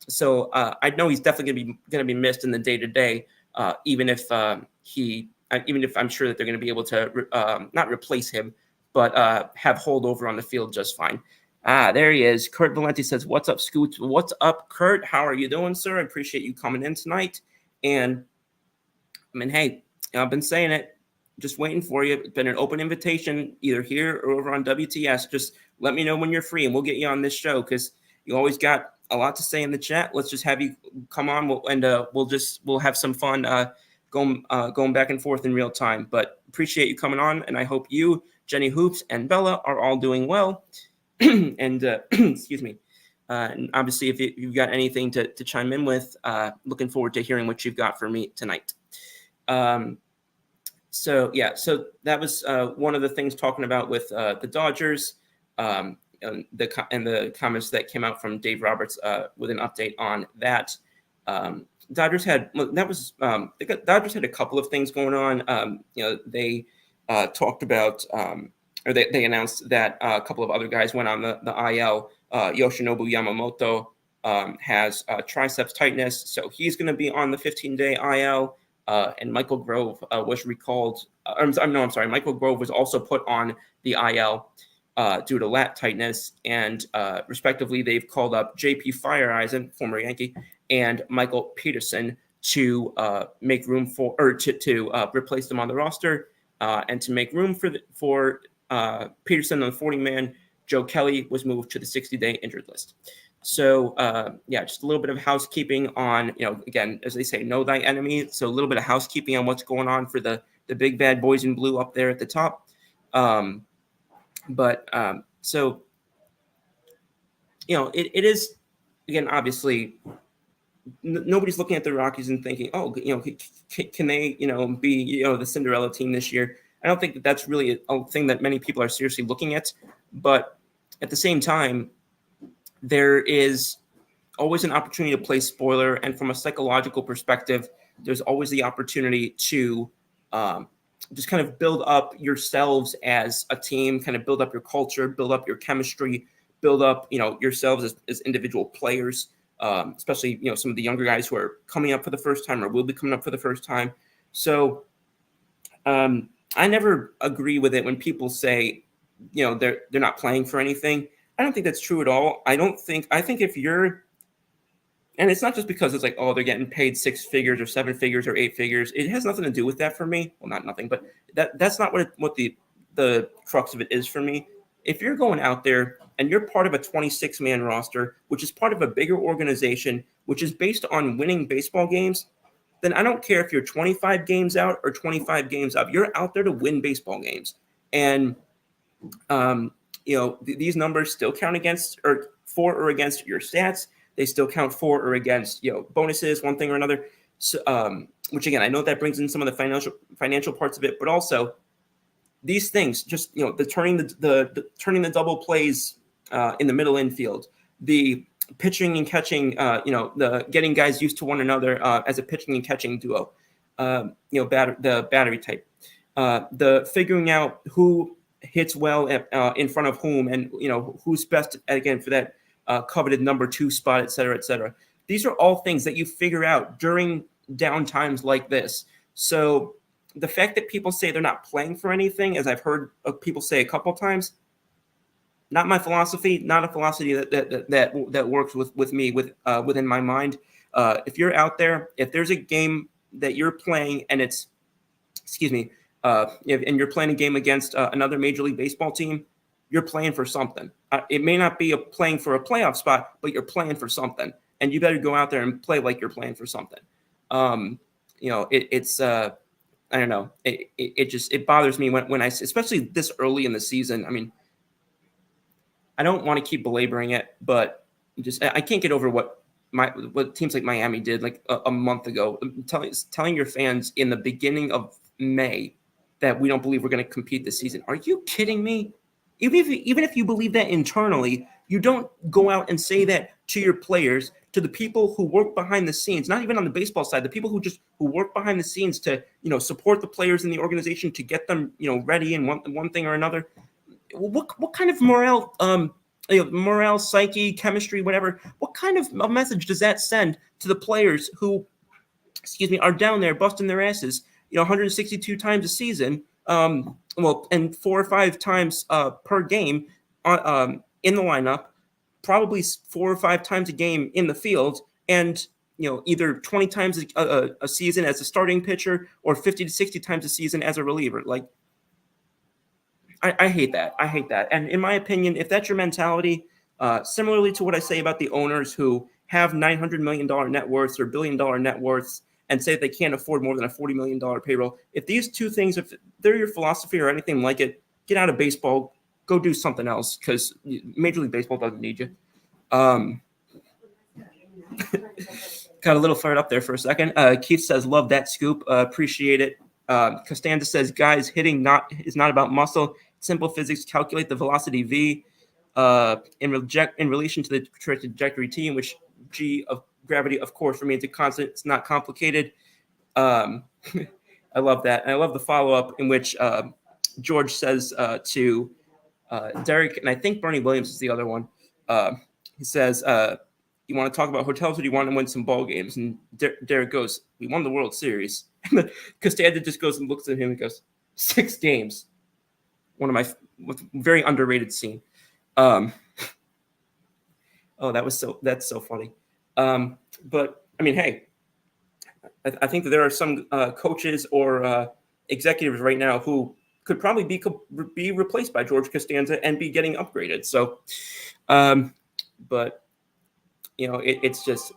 So I know he's definitely going to be missed in the day to day, even if I'm sure that they're going to be able to not replace him, but have holdover on the field just fine. There he is. Kurt Valenti says, "What's up, Scoot? What's up, Kurt? How are you doing, sir? I appreciate you coming in tonight." And I mean, hey, I've been saying it, just waiting for you. It's been an open invitation, either here or over on WTS. Just let me know when you're free, and we'll get you on this show because you always got a lot to say in the chat. Let's just have you come on, we'll have some fun going back and forth in real time. But appreciate you coming on, and I hope you, Jenny Hoops, and Bella are all doing well. And excuse me. And obviously, if you've got anything to chime in with, looking forward to hearing what you've got for me tonight. So that was one of the things talking about with the Dodgers, and the comments that came out from Dave Roberts with an update on that. Dodgers had Dodgers had a couple of things going on. They talked about. Or they announced that a couple of other guys went on the IL. Yoshinobu Yamamoto has triceps tightness, so he's going to be on the 15-day IL. And Michael Grove was recalled. Michael Grove was also put on the IL due to lat tightness. And respectively, they've called up J.P. Fireeisen, former Yankee, and Michael Peterson to make room for, or to replace them on the roster, and to make room for Peterson on the 40-man. Joe Kelly was moved to the 60-day injured list. So, just a little bit of housekeeping on, again, as they say, know thy enemy. So a little bit of housekeeping on what's going on for the big bad boys in blue up there at the top. It is again, obviously, nobody's looking at the Rockies and thinking, oh, can they, be, the Cinderella team this year? I don't think that that's really a thing that many people are seriously looking at. But at the same time, there is always an opportunity to play spoiler. And from a psychological perspective, there's always the opportunity to just kind of build up yourselves as a team, kind of build up your culture, build up your chemistry, build up, yourselves as individual players, especially, some of the younger guys who are coming up for the first time or will be coming up for the first time. So I never agree with it when people say, they're not playing for anything. I don't think that's true at all. I think if you're, and it's not just because it's like, oh, they're getting paid 6 figures or 7 figures or 8 figures. It has nothing to do with that for me. Well, not nothing, but that's not what the crux of it is for me. If you're going out there and you're part of a 26-man roster, which is part of a bigger organization, which is based on winning baseball games, then I don't care if you're 25 games out or 25 games up. You're out there to win baseball games. And, these numbers still count against or for or against your stats. They still count for or against, bonuses, one thing or another. So, which again, I know that brings in some of the financial parts of it, but also these things, just the turning the double plays in the middle infield, the pitching and catching, the getting guys used to one another as a pitching and catching duo, the battery type, the figuring out who hits well in front of whom, and who's best again for that coveted number 2 spot, et cetera, et cetera. These are all things that you figure out during down times like this. So the fact that people say they're not playing for anything, as I've heard people say a couple times, not my philosophy, not a philosophy that works with me within my mind. If you're out there, if there's a game that you're playing and it's, and you're playing a game against another Major League Baseball team, you're playing for something. It may not be playing for a playoff spot, but you're playing for something, and you better go out there and play like you're playing for something. It's I don't know. It bothers me when I, especially this early in the season. I mean, I don't want to keep belaboring it, but I can't get over what teams like Miami did like a month ago, telling your fans in the beginning of May that we don't believe we're going to compete this season. Are you kidding me? Even if you believe that internally, you don't go out and say that to your players, to the people who work behind the scenes, not even on the baseball side, the people who work behind the scenes to, support the players in the organization to get them, ready in one thing or another. What kind of morale, psyche, chemistry, whatever, what kind of a message does that send to the players who, are down there busting their asses, 162 times a season, and 4 or 5 times per game in the lineup, probably 4 or 5 times a game in the field, and either 20 times a season as a starting pitcher or 50 to 60 times a season as a reliever. Like, I hate that. I hate that. And in my opinion, if that's your mentality, similarly to what I say about the owners who have $900 million net worths or $1 billion net worths and say they can't afford more than a $40 million payroll, if these two things, if they're your philosophy or anything like it, get out of baseball, go do something else, because Major League Baseball doesn't need you. Got a little fired up there for a second. Keith says, love that scoop. Appreciate it. Costanza says, guys, hitting is not about muscle. Simple physics. Calculate the velocity V in relation to the trajectory T, in which G of gravity, of course, remains a constant. It's not complicated. I love that. And I love the follow-up in which George says to Derek, and I think Bernie Williams is the other one. He says, you want to talk about hotels or do you want to win some ball games? And Derek goes, we won the World Series. And then Costanza just goes and looks at him and goes, 6 games. One of my very underrated scene. That's so funny. But I mean, hey, I think that there are some coaches or executives right now who could probably be replaced by George Costanza and be getting upgraded. So, but it's just,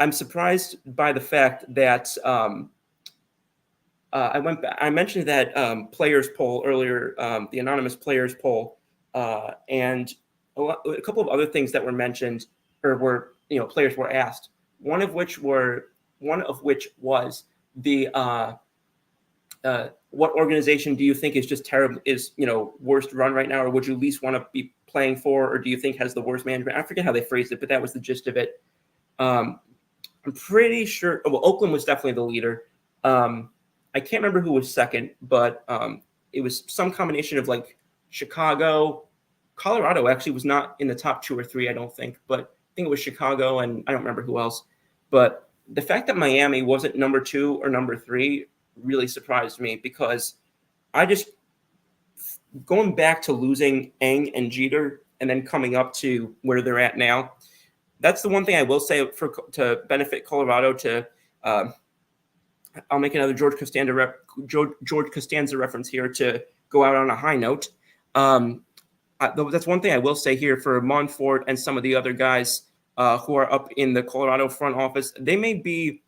I'm surprised by the fact that I mentioned that players poll earlier, the anonymous players poll, and a couple of other things that were mentioned or were players were asked. One of which was the what organization do you think is just terrible, is worst run right now, or would you least want to be playing for, or do you think has the worst management? I forget how they phrased it, but that was the gist of it. I'm pretty sure. Well, Oakland was definitely the leader. I can't remember who was second, but it was some combination of like Chicago. Colorado actually was not in the top 2 or 3, I don't think, but I think it was Chicago, and I don't remember who else. But the fact that Miami wasn't number 2 or number 3 really surprised me, because I just, going back to losing Eng and Jeter and then coming up to where they're at now, that's the one thing I will say to benefit Colorado. I'll make another George Costanza reference here to go out on a high note. That's one thing I will say here for Monfort and some of the other guys who are up in the Colorado front office. They may be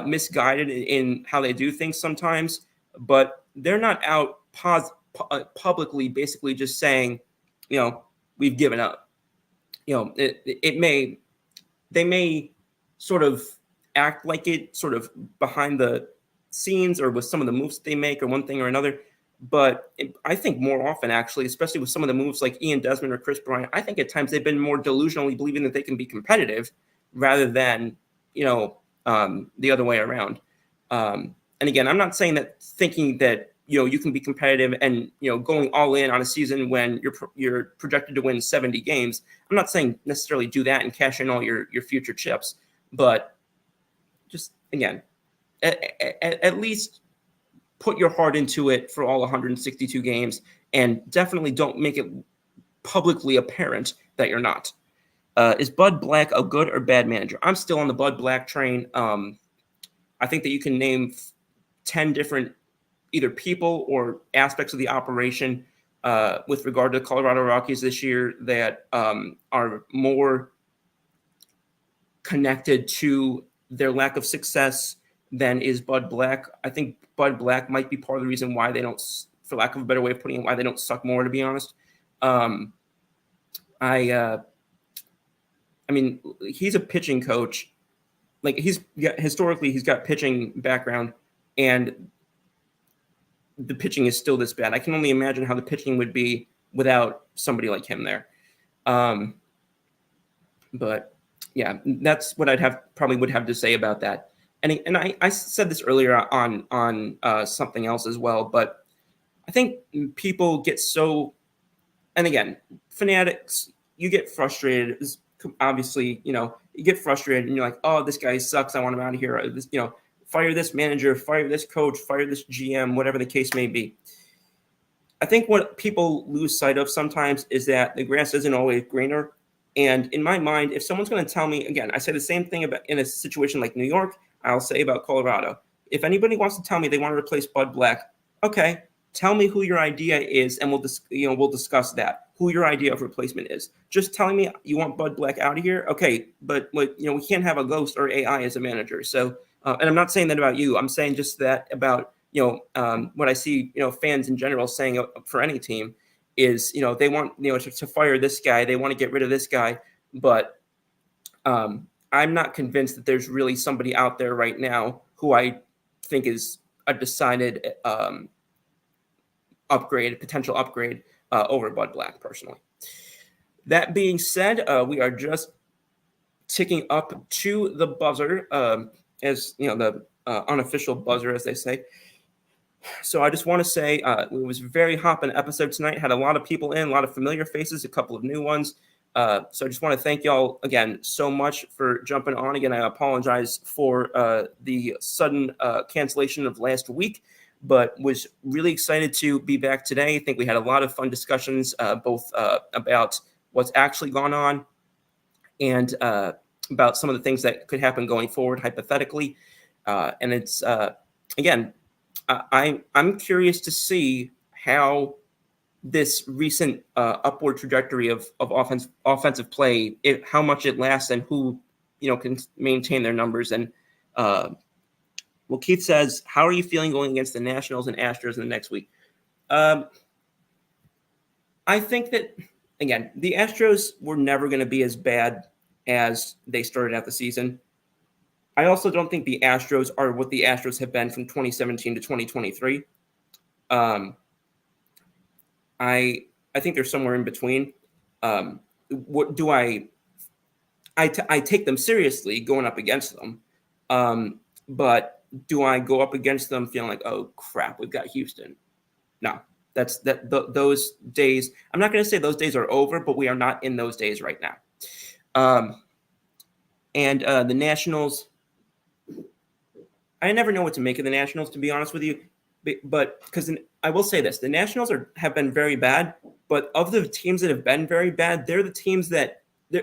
misguided in how they do things sometimes, but they're not out publicly basically just saying, we've given up. They may sort of act like it sort of behind the scenes or with some of the moves they make or one thing or another. But I think more often, actually, especially with some of the moves like Ian Desmond or Chris Bryant, I think at times they've been more delusionally believing that they can be competitive rather than, the other way around. And again, I'm not saying that thinking that, you can be competitive and, going all in on a season when you're projected to win 70 games. I'm not saying necessarily do that and cash in all your future chips, but just, again, at least put your heart into it for all 162 games, and definitely don't make it publicly apparent that you're not. Is Bud Black a good or bad manager? I'm still on the Bud Black train. I think that you can name 10 different either people or aspects of the operation with regard to the Colorado Rockies this year that are more connected to their lack of success than is Bud Black. I think Bud Black might be part of the reason why they don't, for lack of a better way of putting it, why they don't suck more, to be honest. I mean, he's a pitching coach. Like, historically, he's got pitching background, and the pitching is still this bad. I can only imagine how the pitching would be without somebody like him there. But yeah, that's what probably would have to say about that. And I said this earlier on something else as well, but I think people get so, and again, fanatics, you get frustrated. Obviously, you get frustrated and you're like, oh, this guy sucks, I want him out of here. This, fire this manager, fire this coach, fire this GM, whatever the case may be. I think what people lose sight of sometimes is that the grass isn't always greener. And in my mind, if someone's going to tell me, again, I say the same thing about in a situation like New York, I'll say about Colorado. If anybody wants to tell me they want to replace Bud Black, okay, tell me who your idea is, and we'll discuss that. Who your idea of replacement is. Just telling me you want Bud Black out of here, okay, but we can't have a ghost or AI as a manager. So, and I'm not saying that about you. I'm saying just that about what I see fans in general saying for any team is they want to fire this guy, they want to get rid of this guy, but I'm not convinced that there's really somebody out there right now who I think is a decided potential upgrade over Bud Black, personally. That being said, we are just ticking up to the buzzer, as the unofficial buzzer, as they say. So I just want to say it was a very hopping episode tonight. Had a lot of people in, a lot of familiar faces, a couple of new ones. So I just want to thank y'all again so much for jumping on. Again, I apologize for the sudden cancellation of last week, but was really excited to be back today. I think we had a lot of fun discussions, both about what's actually gone on and about some of the things that could happen going forward, hypothetically. And it's, again, I'm curious to see how this recent upward trajectory of offensive play, how much it lasts, and who can maintain their numbers. And well, Keith says, how are you feeling going against the Nationals and Astros in the next week? I think that, again, the Astros were never going to be as bad as they started out the season. I also don't think the Astros are what the Astros have been from 2017 to 2023. I think they're somewhere in between. What do I take them seriously going up against them, but do I go up against them feeling like, oh crap, we've got Houston? No, those days. I'm not going to say those days are over, but we are not in those days right now. And the Nationals, I never know what to make of the Nationals, to be honest with you. But because I will say this, the Nationals have been very bad, but of the teams that have been very bad, they're the teams that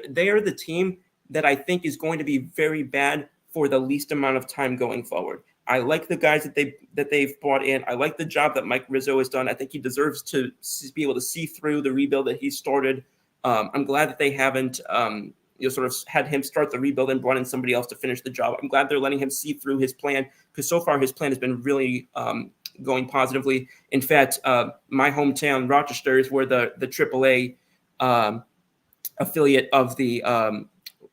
they are the team that I think is going to be very bad for the least amount of time going forward. I like the guys that they've brought in. I like the job that Mike Rizzo has done. I think he deserves to be able to see through the rebuild that he started. I'm glad that they haven't sort of had him start the rebuild and brought in somebody else to finish the job. I'm glad they're letting him see through his plan, because so far his plan has been really going positively. In fact, my hometown, Rochester, is where the AAA affiliate of the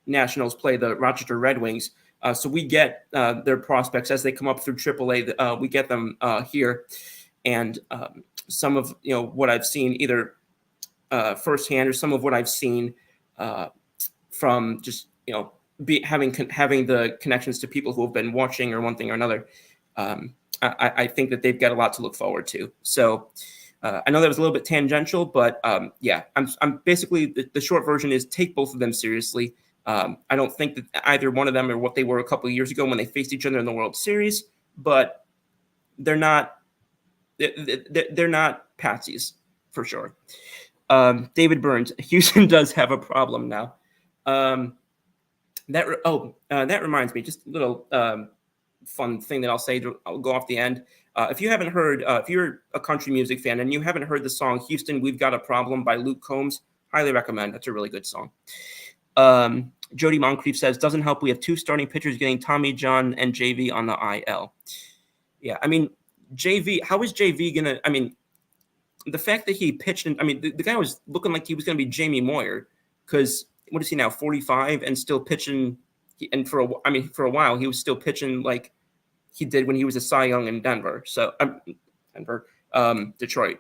Nationals play, the Rochester Red Wings. So we get their prospects as they come up through AAA. We get them here, and some of what I've seen either firsthand or some of what I've seen from just having the connections to people who have been watching or one thing or another. I think that they've got a lot to look forward to. So I know that was a little bit tangential, but yeah, I'm basically the short version is take both of them seriously. I don't think that either one of them are what they were a couple of years ago when they faced each other in the World Series, but they're not patsies for sure. David Burns, Houston does have a problem now. That reminds me, just a little fun thing that I'll say. I'll go off the end. If you haven't heard, if you're a country music fan and you haven't heard the song "Houston, We've Got a Problem" by Luke Combs, highly recommend. That's a really good song. Jody Moncrief says, doesn't help. We have two starting pitchers getting Tommy John and JV on the IL. Yeah, I mean, JV, how is JV going to, I mean, the fact that he pitched, the guy was looking like he was going to be Jamie Moyer, because what is he now, 45 and still pitching? And for a while, he was still pitching like he did when he was a Cy Young in Denver. So, Detroit.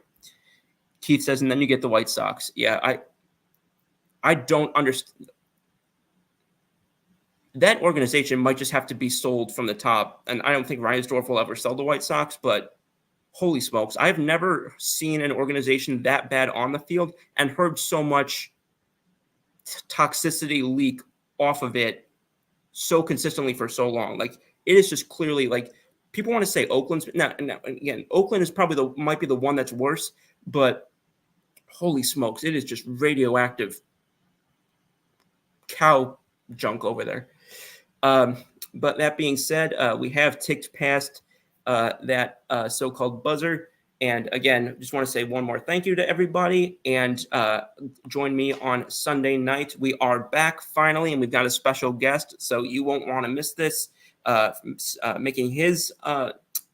Keith says, and then you get the White Sox. Yeah, I don't understand. That organization might just have to be sold from the top. And I don't think Reinsdorf will ever sell the White Sox, but holy smokes, I've never seen an organization that bad on the field and heard so much toxicity leak off of it so consistently for so long. Like, it is just clearly, like, people want to say Oakland's now again, Oakland is probably might be the one that's worse, but holy smokes, it is just radioactive cow junk over there. But that being said, we have ticked past that so-called buzzer. And again, just want to say one more thank you to everybody, and join me on Sunday night. We are back finally, and we've got a special guest, so you won't want to miss this, making his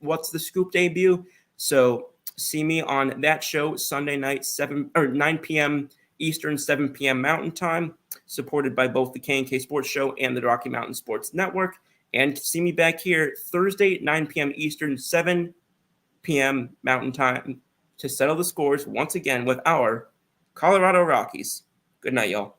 What's the Scoop debut. So see me on that show Sunday night, 9 p.m. Eastern, 7 p.m. Mountain Time, supported by both the K&K Sports Show and the Rocky Mountain Sports Network. And see me back here Thursday, 9 p.m. Eastern, 7 p.m. Mountain Time to settle the scores once again with our Colorado Rockies. Good night, y'all.